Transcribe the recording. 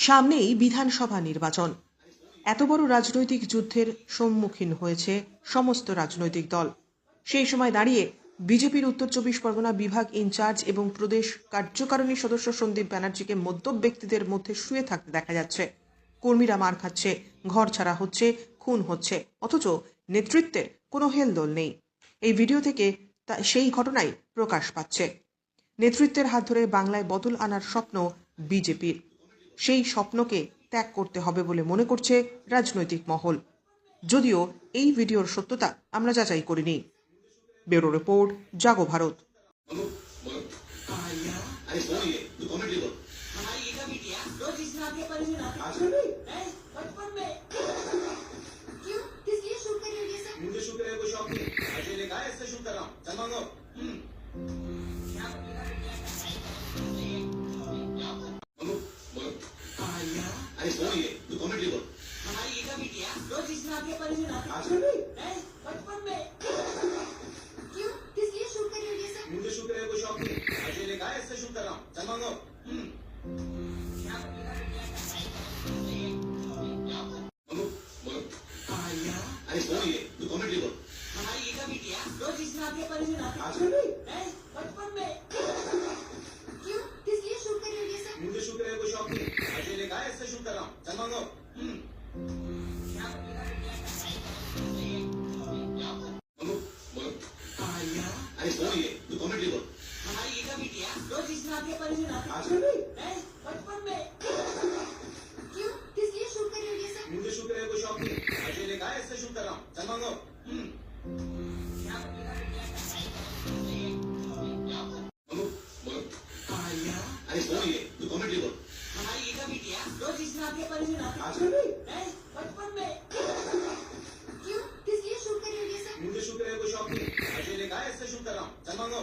সামনেই বিধানসভা নির্বাচন। এত বড় রাজনৈতিক যুদ্ধের সম্মুখীন হয়েছে সমস্ত রাজনৈতিক দল। সেই সময় দাঁড়িয়ে বিজেপির উত্তর 24 পরগনা বিভাগ ইনচার্জ এবং প্রদেশ কার্যকারিণী সদস্য সন্দীপ ব্যানার্জিকে মদ্যপ ব্যক্তিদের মধ্যে শুয়ে থাকতে দেখা যাচ্ছে। কর্মীরা মার খাচ্ছে, ঘর ছাড়া হচ্ছে, খুন হচ্ছে, অথচ নেতৃত্বের কোনো হেলদোল নেই। এই ভিডিও থেকে সেই ঘটনাই প্রকাশ পাচ্ছে। নেতৃত্বের হাত ধরে বাংলায় বদল আনার স্বপ্ন বিজেপির। সেই স্বপ্নকে ত্যাগ করতে হবে বলে মনে করছে রাজনৈতিক মহল, যদিও এই ভিডিওর সত্যতা আমরা যাচাই করিনি। ব্যুরো রিপোর্ট, জাগো ভারত। मुझे शुक्र है कोई शौक नहीं, अकेले का ऐसे शूट कर रहा हूँ, चल मांगो।